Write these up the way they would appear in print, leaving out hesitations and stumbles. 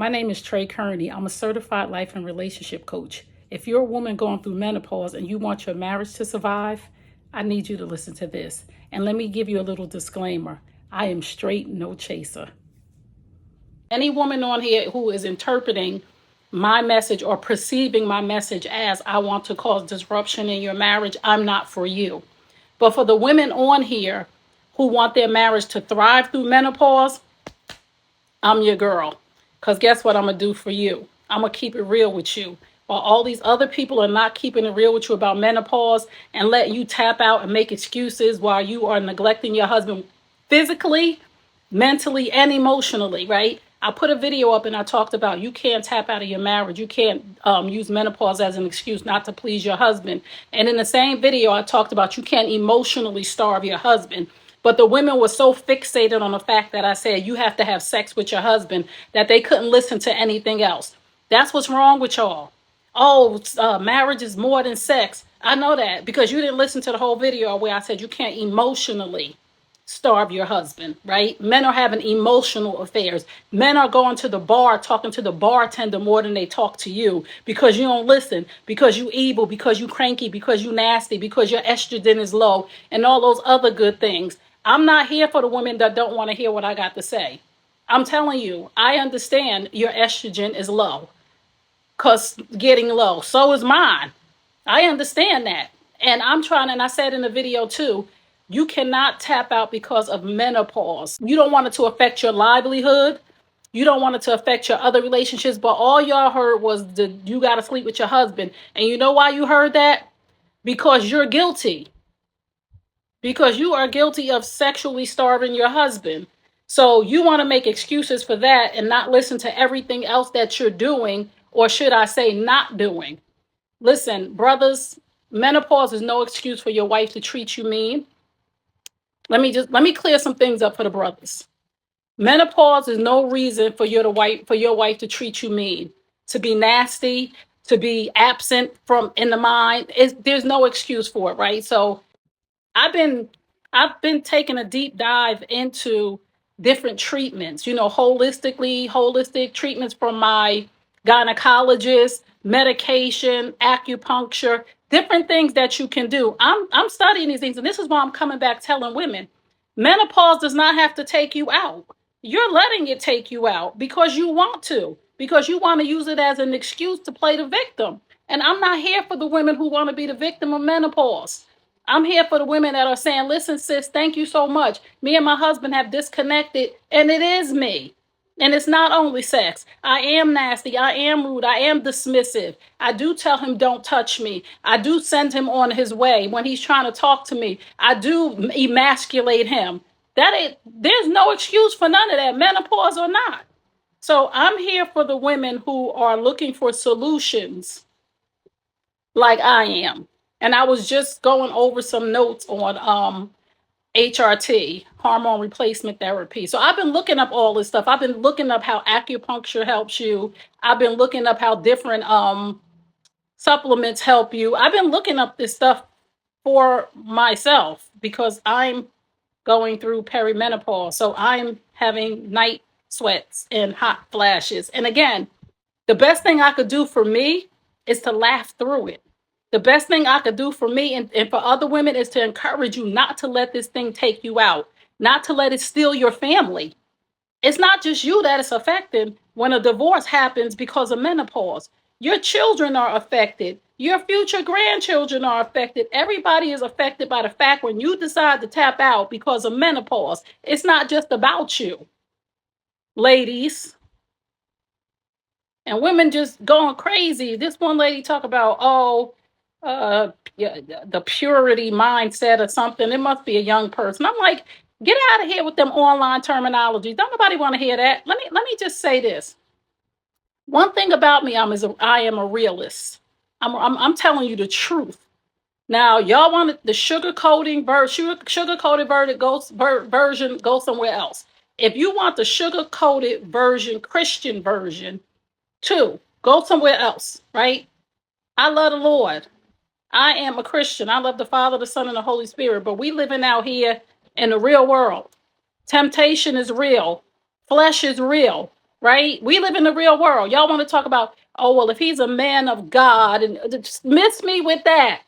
My name is Trey Kearney. I'm a certified life and relationship coach. If you're a woman going through menopause and you want your marriage to survive, I need you to listen to this. And let me give you a little disclaimer. I am straight, no chaser. Any woman on here who is interpreting my message or perceiving my message as I want to cause disruption in your marriage, I'm not for you. But for the women on here who want their marriage to thrive through menopause, I'm your girl. Because guess what I'm going to do for you? I'm going to keep it real with you. While all these other people are not keeping it real with you about menopause and letting you tap out and make excuses while you are neglecting your husband physically, mentally, and emotionally, right? I put a video up and I talked about you can't tap out of your marriage. You can't use menopause as an excuse not to please your husband. And in the same video, I talked about you can't emotionally starve your husband. But the women were so fixated on the fact that I said you have to have sex with your husband that they couldn't listen to anything else. That's what's wrong with y'all. Oh, marriage is more than sex. I know that because you didn't listen to the whole video where I said you can't emotionally starve your husband, right? Men are having emotional affairs. Men are going to the bar, talking to the bartender more than they talk to you because you don't listen, because you evil, because you cranky, because you nasty, because your estrogen is low, and all those other good things. I'm not here for the women that don't want to hear what I got to say. I'm telling you, I understand your estrogen is low because getting low. So is mine. I understand that. And I'm trying, and I said in the video too, you cannot tap out because of menopause. You don't want it to affect your livelihood. You don't want it to affect your other relationships. But all y'all heard was you got to sleep with your husband. And you know why you heard that? Because you're guilty. Because you are guilty of sexually starving your husband. So you want to make excuses for that and not listen to everything else that you're doing, or should I say not doing. Listen, brothers, menopause is no excuse for your wife to treat you mean. Let me clear some things up for the brothers. Menopause is no reason for your wife to treat you mean, to be nasty, to be absent from in the mind. There's no excuse for it, right? So I've been I've been taking a deep dive into different treatments, holistic treatments from my gynecologist, medication, acupuncture, different things that you can do. I'm studying these things, and this is why I'm coming back telling women menopause does not have to take you out. You're letting it take you out because you want to use it as an excuse to play the victim. And I'm not here for the women who want to be the victim of menopause. I'm here for the women that are saying, listen, sis, thank you so much. Me and my husband have disconnected, and it is me. And it's not only sex. I am nasty. I am rude. I am dismissive. I do tell him, don't touch me. I do send him on his way when he's trying to talk to me. I do emasculate him. There's no excuse for none of that, menopause or not. So I'm here for the women who are looking for solutions like I am. And I was just going over some notes on HRT, hormone replacement therapy. So I've been looking up all this stuff. I've been looking up how acupuncture helps you. I've been looking up how different supplements help you. I've been looking up this stuff for myself because I'm going through perimenopause. So I'm having night sweats and hot flashes. And again, the best thing I could do for me is to laugh through it. The best thing I could do for me and for other women is to encourage you not to let this thing take you out, not to let it steal your family. It's not just you that is affected when a divorce happens because of menopause. Your children are affected. Your future grandchildren are affected. Everybody is affected by the fact when you decide to tap out because of menopause. It's not just about you, ladies. And women just going crazy. This one lady talk about, yeah, the purity mindset or something. It must be a young person. I'm like, get out of here with them online terminologies. Don't nobody want to hear that. Let me just say this. One thing about me, I am a realist. I'm telling you the truth. Now, y'all want the sugar coated version, go somewhere else. If you want the sugar coated version, Christian version, too, go somewhere else, right? I love the Lord. I am a Christian. I love the Father, the Son, and the Holy Spirit. But we living out here in the real world. Temptation is real. Flesh is real. right? We live in the real world. Y'all want to talk about, oh, well, if he's a man of God, and just miss me with that.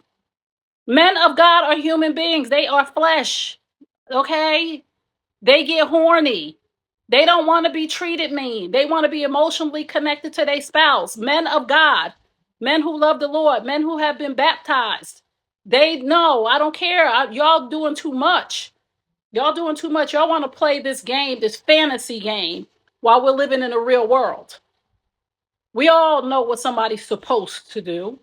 Men of God are human beings. They are flesh. Okay? They get horny. They don't want to be treated mean. They want to be emotionally connected to their spouse. Men of God, men who love the Lord, men who have been baptized. They know, I don't care. Y'all doing too much. Y'all doing too much. Y'all want to play this game, this fantasy game, while we're living in the real world. We all know what somebody's supposed to do.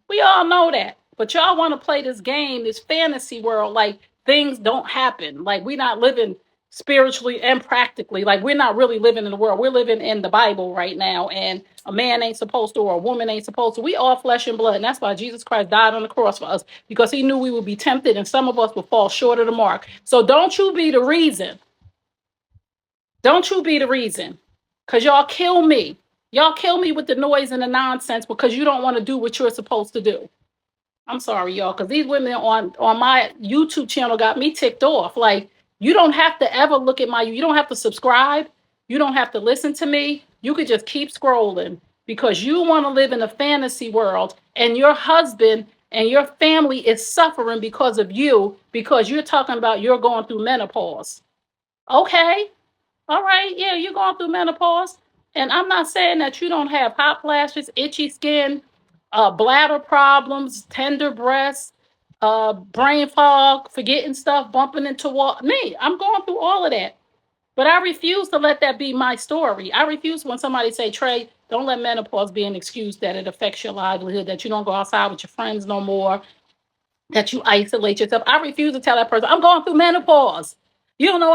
We all know that. But y'all want to play this game, this fantasy world, like things don't happen. Like we're not living spiritually and practically. Like we're not really living in the world. We're living in the Bible right now. And a man ain't supposed to, or a woman ain't supposed to. We all flesh and blood. And that's why Jesus Christ died on the cross for us, because he knew we would be tempted and some of us would fall short of the mark. So don't you be the reason. Don't you be the reason. Because y'all kill me. Y'all kill me with the noise and the nonsense because you don't want to do what you're supposed to do. I'm sorry, y'all, because these women on my YouTube channel got me ticked off. Like, you don't have to ever look at you don't have to subscribe. You don't have to listen to me. You could just keep scrolling because you want to live in a fantasy world and your husband and your family is suffering because of you because you're talking about you're going through menopause. Okay. All right, yeah, you're going through menopause. And I'm not saying that you don't have hot flashes, itchy skin, bladder problems, tender breasts, brain fog, forgetting stuff, bumping into wall. Me, I'm going through all of that. But I refuse to let that be my story. I refuse when somebody say, Trey, don't let menopause be an excuse that it affects your livelihood, that you don't go outside with your friends no more, that you isolate yourself. I refuse to tell that person, I'm going through menopause. You don't know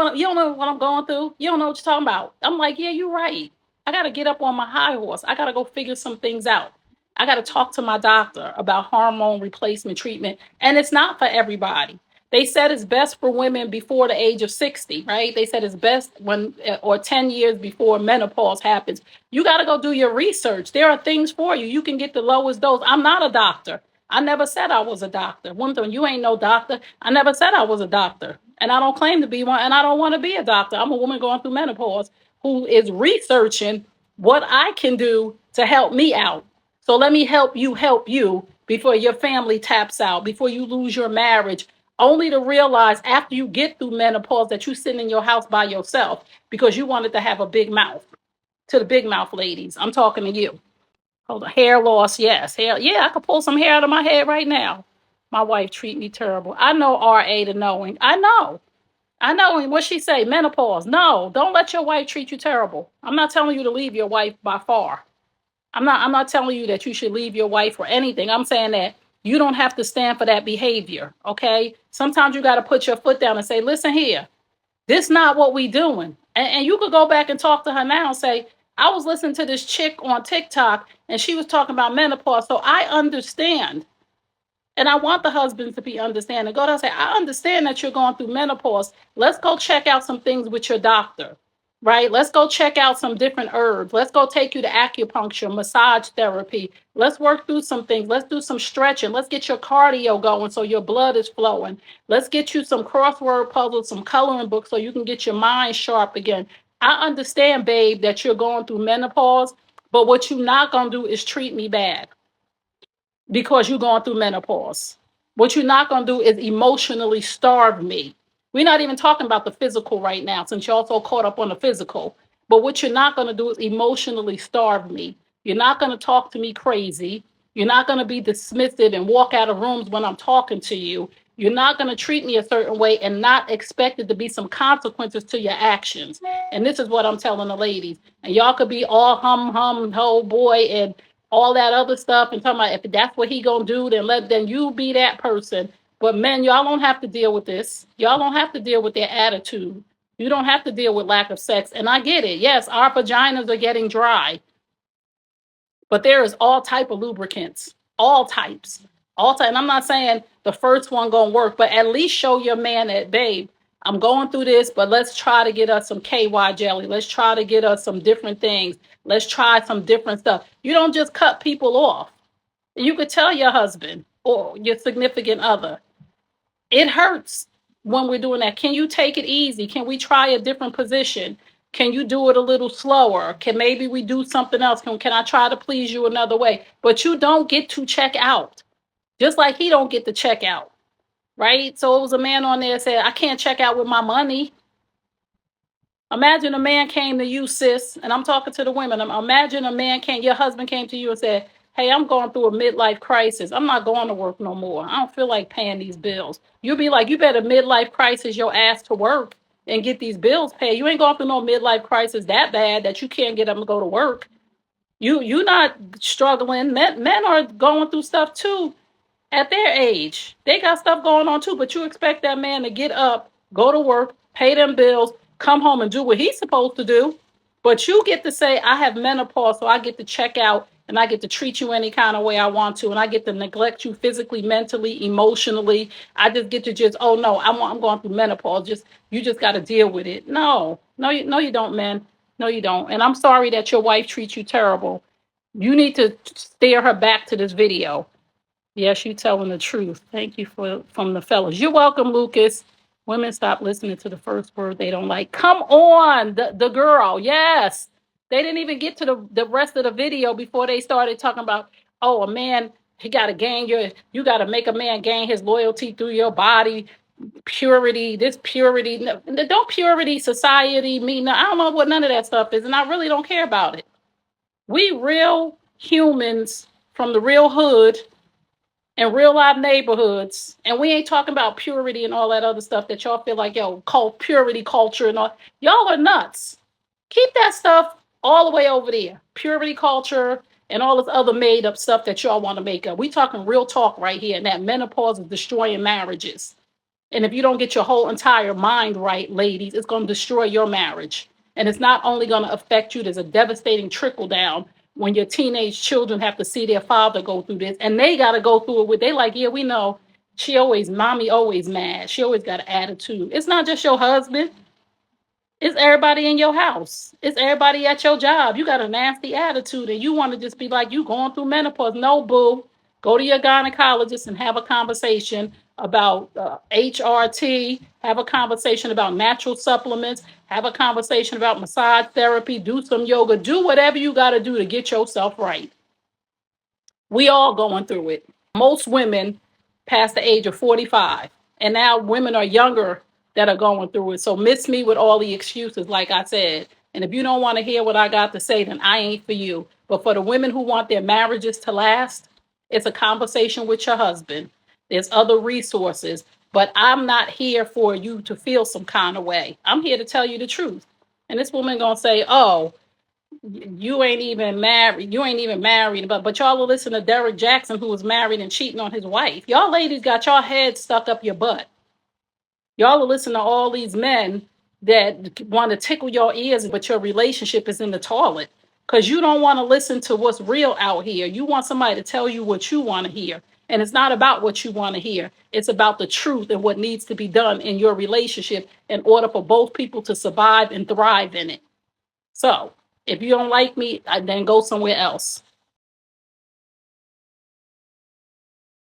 what I'm going through. You don't know what you're talking about. I'm like, yeah, you're right. I got to get up on my high horse. I got to go figure some things out. I got to talk to my doctor about hormone replacement treatment. And it's not for everybody. They said it's best for women before the age of 60, right? They said it's best when, or 10 years before menopause happens. You got to go do your research. There are things for you. You can get the lowest dose. I'm not a doctor. I never said I was a doctor. Woman, you ain't no doctor. I never said I was a doctor. And I don't claim to be one. And I don't want to be a doctor. I'm a woman going through menopause who is researching what I can do to help me out. So let me help you before your family taps out, before you lose your marriage, only to realize after you get through menopause that you sit in your house by yourself because you wanted to have a big mouth. To the big mouth ladies, I'm talking to you. Hold on. Hair loss, yes. Hair, yeah, I could pull some hair out of my head right now. My wife treat me terrible. I know RA to knowing. I know. I know. And what she say? Menopause. No, don't let your wife treat you terrible. I'm not telling you to leave your wife by far. I'm not telling you that you should leave your wife or anything. I'm saying that you don't have to stand for that behavior. Okay. Sometimes you got to put your foot down and say, listen here. This not what we doing. And you could go back and talk to her now and say, I was listening to this chick on TikTok and she was talking about menopause. So I understand. And I want the husbands to be understanding. Go down and say, I understand that you're going through menopause. Let's go check out some things with your doctor, right? Let's go check out some different herbs. Let's go take you to acupuncture, massage therapy. Let's work through some things. Let's do some stretching. Let's get your cardio going so your blood is flowing. Let's get you some crossword puzzles, some coloring books so you can get your mind sharp again. I understand, babe, that you're going through menopause, but what you're not going to do is treat me bad because you're going through menopause. What you're not going to do is emotionally starve me. We're not even talking about the physical right now, since you're so caught up on the physical. But what you're not going to do is emotionally starve me. You're not going to talk to me crazy. You're not going to be dismissive and walk out of rooms when I'm talking to you. You're not going to treat me a certain way and not expect it to be some consequences to your actions. And this is what I'm telling the ladies. And y'all could be all hum, ho boy, and all that other stuff and talking about if that's what he gonna do, then you be that person. But men, y'all don't have to deal with this. Y'all don't have to deal with their attitude. You don't have to deal with lack of sex. And I get it. Yes, our vaginas are getting dry, but there is all type of lubricants, all types, all type. And I'm not saying the first one gonna work, but at least show your man that, babe, I'm going through this, but let's try to get us some KY jelly. Let's try to get us some different things. Let's try some different stuff. You don't just cut people off. You could tell your husband or your significant other, it hurts when we're doing that. Can you take it easy? Can we try a different position? Can you do it a little slower? Can maybe we do something else? Can I try to please you another way? But you don't get to check out. Just like he don't get to check out, right? So it was a man on there that said, I can't check out with my money. Imagine a man came to you, sis, and I'm talking to the women. Imagine a man came, your husband came to you and said, hey, I'm going through a midlife crisis. I'm not going to work no more. I don't feel like paying these bills. You'll be like, you better midlife crisis your ass to work and get these bills paid. You ain't going through no midlife crisis that bad that you can't get up and go to work. You not struggling. Men are going through stuff too at their age. They got stuff going on too, but you expect that man to get up, go to work, pay them bills, come home and do what he's supposed to do. But you get to say, I have menopause, so I get to check out and I get to treat you any kind of way I want to. And I get to neglect you physically, mentally, emotionally. I just get to oh no, I'm going through menopause. You just got to deal with it. No, you don't, man. No, you don't. And I'm sorry that your wife treats you terrible. You need to steer her back to this video. Yes, you telling the truth. Thank you from the fellas. You're welcome, Lucas. Women stop listening to the first word they don't like. Come on, the girl. Yes. They didn't even get to the rest of the video before they started talking about, oh, a man, he gotta gain you gotta make a man gain his loyalty through your body, purity, this purity. No, don't purity society mean I don't know what none of that stuff is, and I really don't care about it. We real humans from the real hood in real life neighborhoods, and we ain't talking about purity and all that other stuff that y'all feel like, yo, purity culture and all. Y'all are nuts. Keep that stuff all the way over there. Purity culture and all this other made up stuff that y'all want to make up. We talking real talk right here, and that menopause is destroying marriages. And if you don't get your whole entire mind right, ladies, it's going to destroy your marriage. And it's not only going to affect you, there's a devastating trickle down when your teenage children have to see their father go through this. And they got to go through it with, they like, yeah, we know. Mommy always mad. She always got an attitude. It's not just your husband. It's everybody in your house. It's everybody at your job. You got a nasty attitude and you want to just be like, you going through menopause. No, boo. Go to your gynecologist and have a conversation about HRT. Have a conversation about natural supplements. Have a conversation about massage therapy. Do some yoga. Do whatever you got to do to get yourself right. We all going through it. Most women past the age of 45. And now women are younger that are going through it. So miss me with all the excuses, like I said. And if you don't want to hear what I got to say, then I ain't for you. But for the women who want their marriages to last, it's a conversation with your husband. There's other resources. But I'm not here for you to feel some kind of way. I'm here to tell you the truth. And this woman going to say, oh, you ain't even married. You ain't even married. But y'all will listen to Derek Jackson, who was married and cheating on his wife. Y'all ladies got your head stuck up your butt. Y'all will listen to all these men that want to tickle your ears, but your relationship is in the toilet. Because you don't want to listen to what's real out here. You want somebody to tell you what you want to hear. And it's not about what you want to hear. It's about the truth and what needs to be done in your relationship in order for both people to survive and thrive in it. So if you don't like me, then go somewhere else.